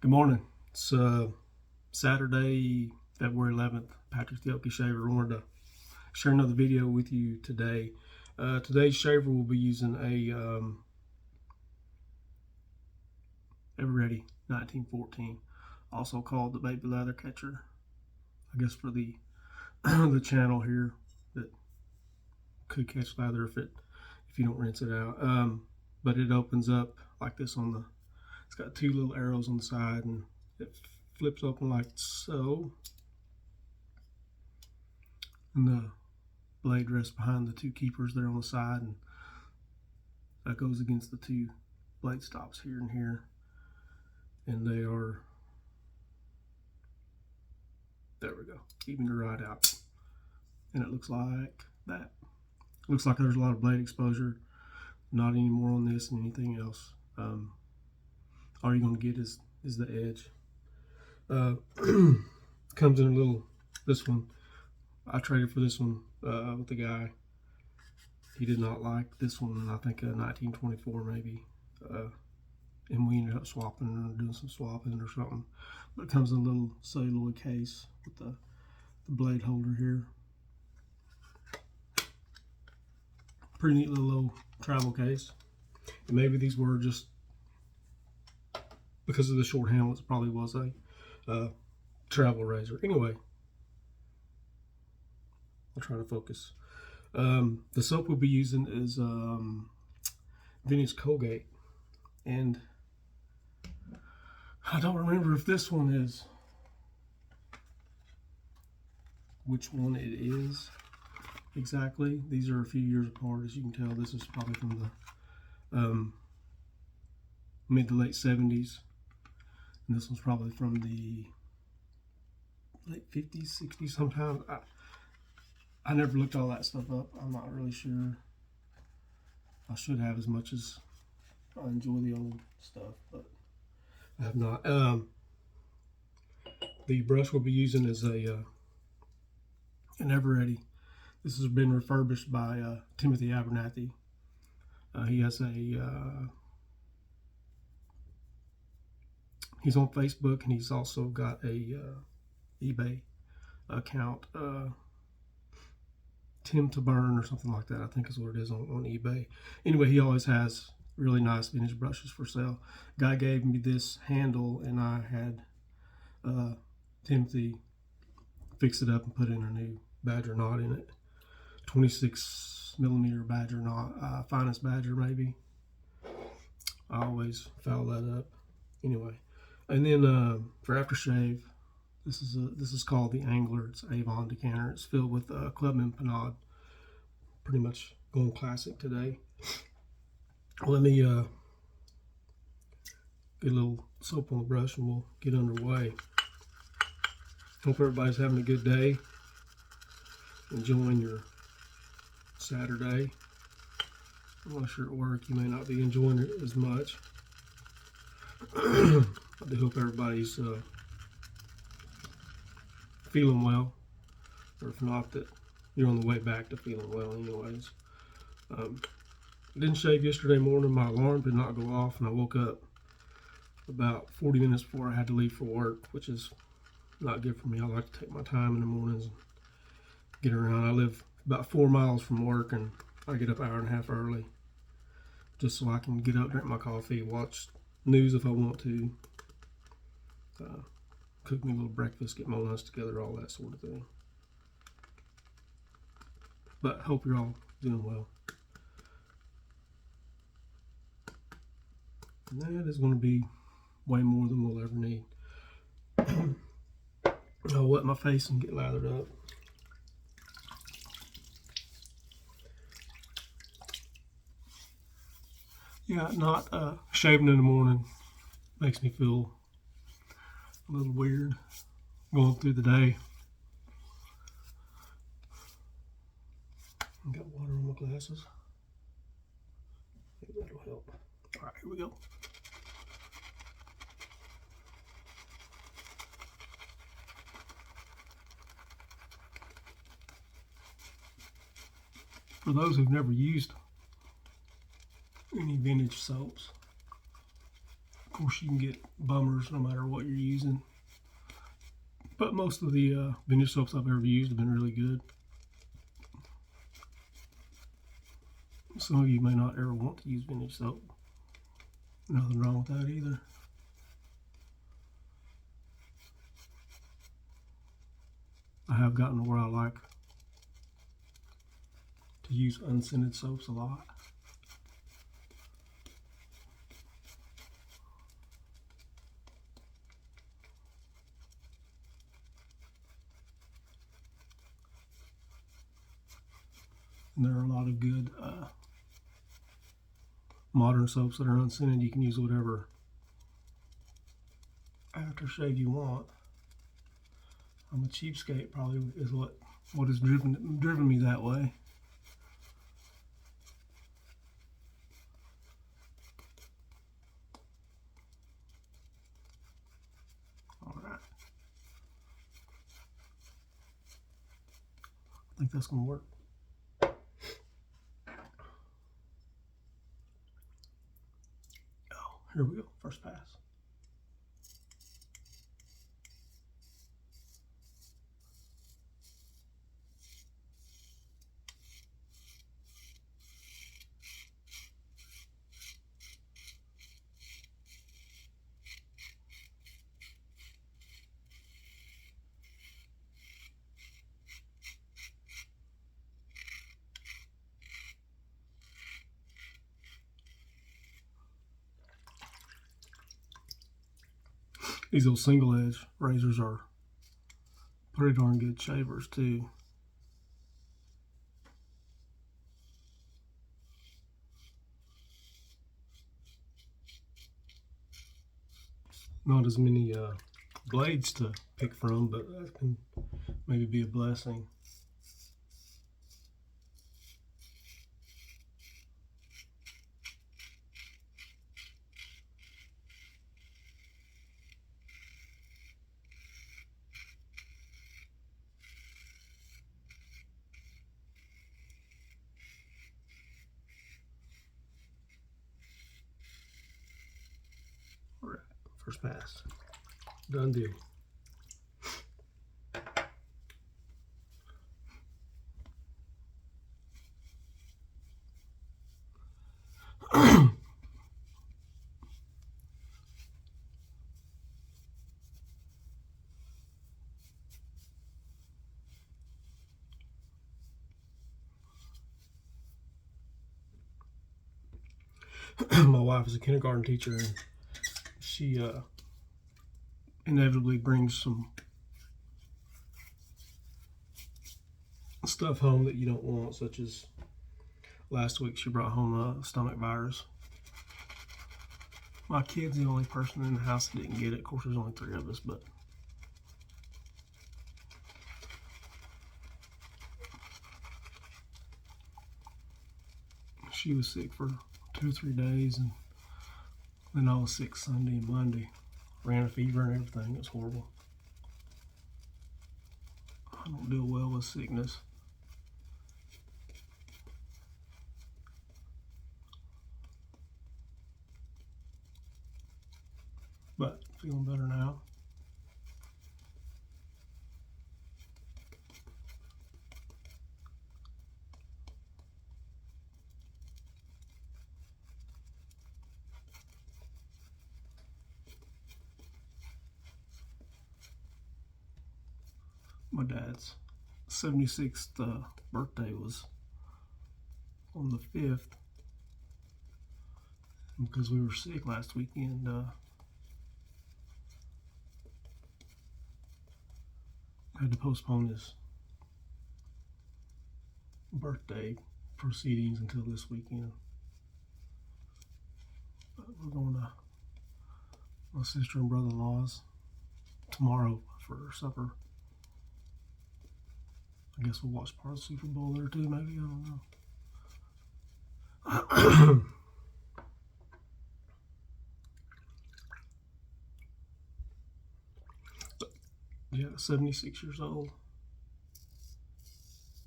Good morning. It's Saturday, February 11th. Patrick the Oaky Shaver. I wanted to share another video with you today. Today's shaver will be using a Eveready 1914, also called the baby lather catcher. I guess for the the channel here that could catch lather if you don't rinse it out. But it opens up like this on the. It's got two little arrows on the side, and it flips open like so. And the blade rests behind the two keepers there on the side, and that goes against the two blade stops here and here. And they are, there we go, even the right out. And it looks like that. Looks like there's a lot of blade exposure. Not any more on this than anything else. All you're going to get is the edge. Comes in a little, this one, I traded for this one with the guy. He did not like this one, and I think a 1924 maybe. And we ended up swapping or doing some swapping or something. But it comes in a little celluloid case with the blade holder here. Pretty neat little travel case. And maybe these were just, because of the short handle, it probably was a travel razor. Anyway, I'll try to focus. The soap we'll be using is vintage Colgate, and I don't remember if this one is, which one it is exactly. These are a few years apart, as you can tell. This is probably from the mid to late 70s. And this one's probably from the late 50s, 60s sometime. I never looked all that stuff up. I'm not really sure. I should have, as much as I enjoy the old stuff, but I have not. The brush we'll be using is an Eveready. This has been refurbished by Timothy Abernathy. He has a he's on Facebook, and he's also got a eBay account, Tim to Burn or something like that, I think is what it is on eBay. Anyway, he always has really nice vintage brushes for sale. Guy gave me this handle, and I had Timothy fix it up and put in a new badger knot in it. 26mm badger knot, finest badger maybe. I always foul that up. Anyway. And then for aftershave, this is called the Angler. It's Avon decanter. It's filled with Clubman Pinaud. Pretty much going classic today. Let me get a little soap on the brush, and we'll get underway. Hope everybody's having a good day, enjoying your Saturday. Unless you're at work, you may not be enjoying it as much. I do hope everybody's feeling well, or if not, that you're on the way back to feeling well anyways. I didn't shave yesterday morning. My alarm did not go off, and I woke up about 40 minutes before I had to leave for work, which is not good for me. I like to take my time in the mornings and get around. I live about 4 miles from work, and I get up an hour and a half early just so I can get up, drink my coffee, watch news if I want to, cook me a little breakfast, get my lunch together, all that sort of thing. But hope you're all doing well. And that is going to be way more than we'll ever need. I'll wet my face and get lathered up. Yeah, not shaving in the morning makes me feel a little weird going through the day. I got water on my glasses. Maybe that'll help. All right, here we go. For those who've never used any vintage soaps, course, you can get bummers no matter what you're using. But most of the vintage soaps I've ever used have been really good. Some of you may not ever want to use vintage soap. Nothing wrong with that either. I have gotten to where I like to use unscented soaps a lot. And there are a lot of good modern soaps that are unscented. You can use whatever aftershave you want. I'm a cheapskate, probably is what has driven me that way. All right, I think that's gonna work. Here we go, first pass. These little single edge razors are pretty darn good shavers too. Not as many blades to pick from, but that can maybe be a blessing. All right, first pass, done deal. My wife is a kindergarten teacher, and she inevitably brings some stuff home that you don't want, such as last week she brought home a stomach virus. My kid's the only person in the house that didn't get it. Of course, there's only 3 of us, but she was sick for 2 or 3 days, and then I was sick Sunday and Monday. Ran a fever and everything. It was horrible. I don't deal well with sickness. But feeling better now. My dad's 76th birthday was on the 5th. And because we were sick last weekend, had to postpone his birthday proceedings until this weekend. But we're going to my sister and brother-in-law's tomorrow for supper. I guess we'll watch part of the Super Bowl there too, maybe. I don't know. Yeah, 76 years old.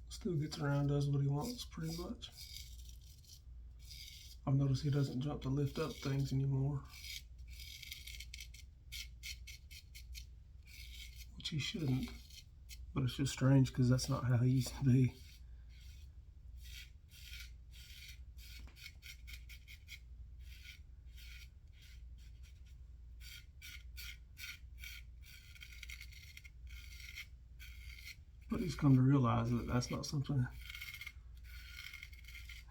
Still gets around, does what he wants, pretty much. I've noticed he doesn't jump to lift up things anymore. which he shouldn't. But it's just strange because that's not how he used to be. But he's come to realize that that's not something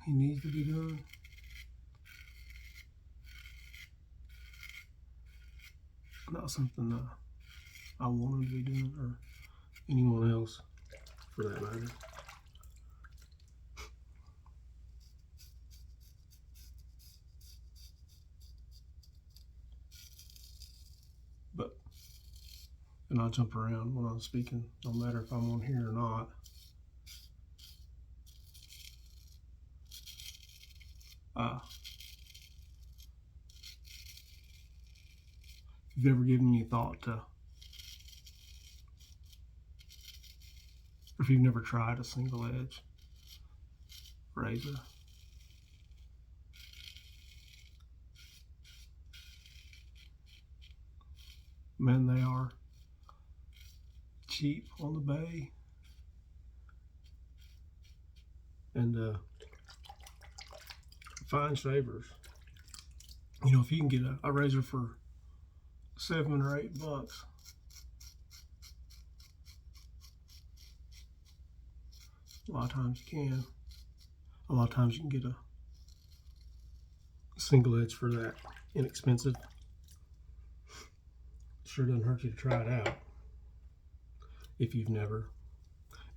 he needs to be doing. Not something I want him to be doing, or anyone else for that matter. But, and I jump around when I'm speaking, no matter if I'm on here or not. If you've ever given any thought to, or if you've never tried a single edge razor, man, they are cheap on the bay, and fine shavers. You know, if you can get a razor for $7 or $8, a lot of times you can. A lot of times you can get a single edge for that inexpensive. Sure doesn't hurt you to try it out if you've never.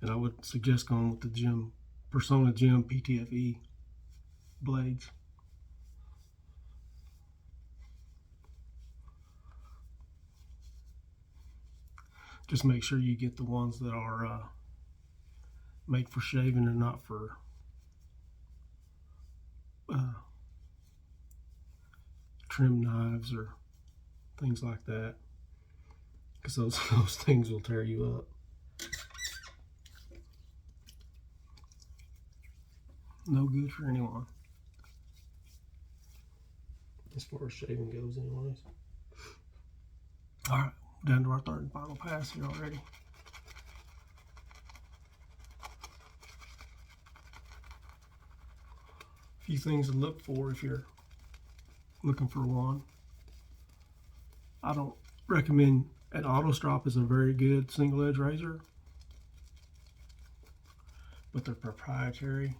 And I would suggest going with the Persona Gym PTFE blades. Just make sure you get the ones that are made for shaving and not for trim knives or things like that, because those things will tear you up. No good for anyone, as far as shaving goes anyways. Alright, down to our third and final pass here already. A few things to look for if you're looking for one. I don't recommend, an auto strop is a very good single edge razor, but they're proprietary,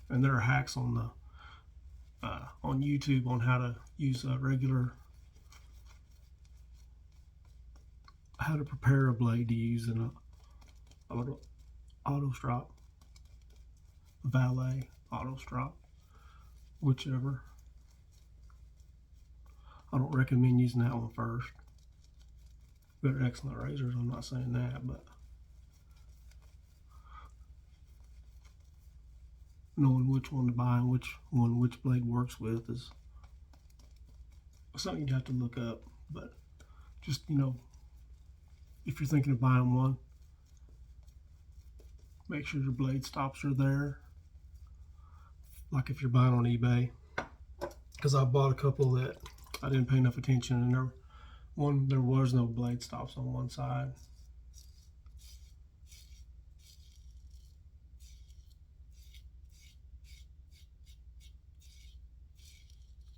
and there are hacks on YouTube on how to use a regular, how to prepare a blade to use in a auto strop, valet auto strop, whichever. I don't recommend using that one first. They're excellent razors, I'm not saying that, but knowing which one to buy and which blade works with is something you'd have to look up. But just, you know, if you're thinking of buying one, make sure your blade stops are there, like if you're buying on eBay, because I bought a couple that I didn't pay enough attention, and there was no blade stops on one side.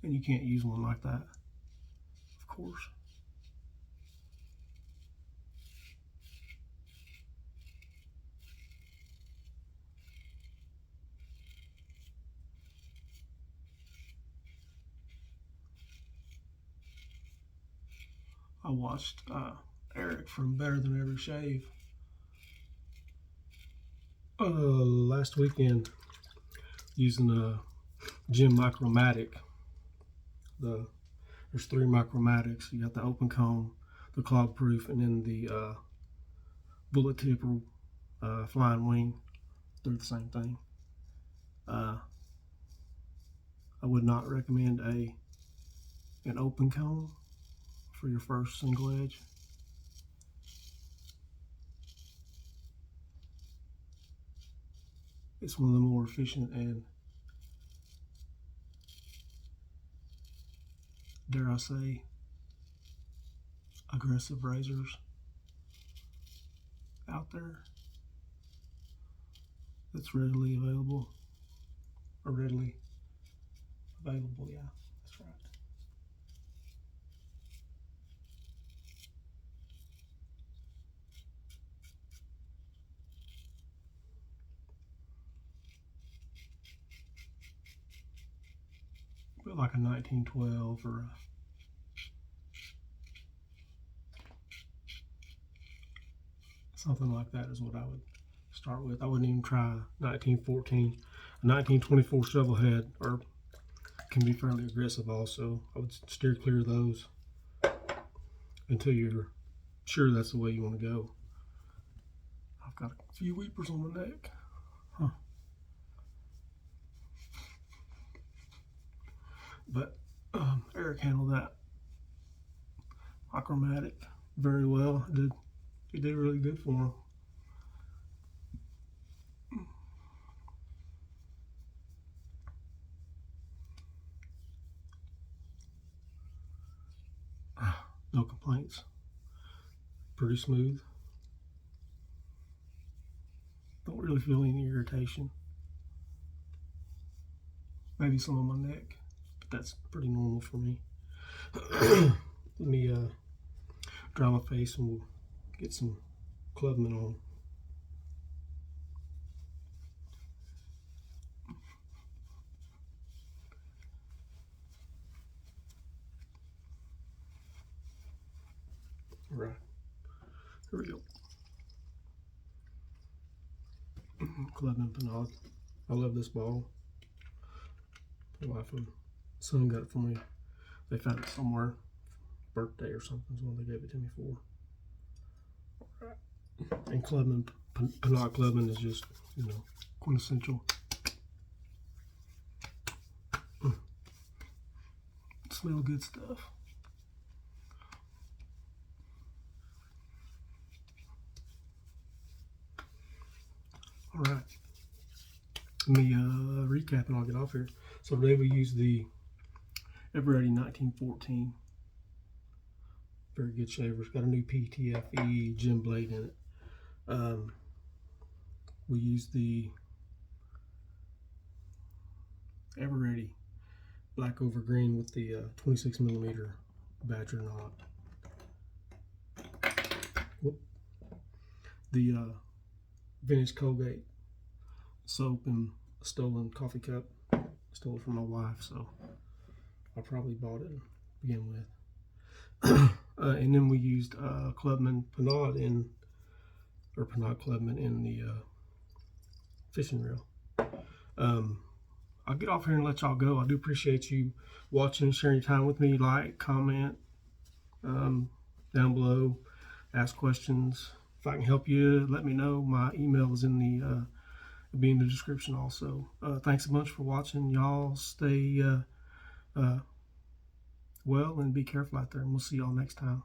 And you can't use one like that, of course. I watched Eric from Better Than Every Shave last weekend using a Gym Micromatic. There's 3 Micromatics. You got the open comb, the clog proof, and then the bullet tip or flying wing. They're the same thing. I would not recommend an open comb for your first single edge. It's one of the more efficient and, dare I say, aggressive razors. out there that's readily available. Or readily available, yeah, that's right. But like a 1912 or a something like that is what I would start with. I wouldn't even try 1914. A 1924 shovel head can be fairly aggressive also. I would steer clear of those until you're sure that's the way you want to go. I've got a few weepers on my neck. Huh. But Eric handled that achromatic very well. He did really good for him. No complaints. Pretty smooth. Don't really feel any irritation. Maybe some on my neck, but that's pretty normal for me. Let me dry my face and we'll get some Clubman on. All right, here we go. Clubman Pinaud. I love this ball. My wife and son got it for me. They found it somewhere. Birthday or something is what they gave it to me for. All right. And Clubman, Pinaud Clubman is just, quintessential. Smell good stuff. All right. Let me recap and I'll get off here. So today we used the Everready 1914. Very good shavers. Got a new PTFE gem blade in it. We used the Everready black over green with the 26mm badger knot. Whoop. The vintage Colgate soap and a stolen coffee cup. I stole it from my wife, so I probably bought it to begin with. And then we used Clubman Pinaud Pinaud Clubman in the fishing reel. I'll get off here and let y'all go. I do appreciate you watching, sharing your time with me. Like, comment down below, ask questions. If I can help you, let me know. My email is in the be in the description also. Thanks a bunch for watching. Y'all stay well and be careful out there, and we'll see y'all next time.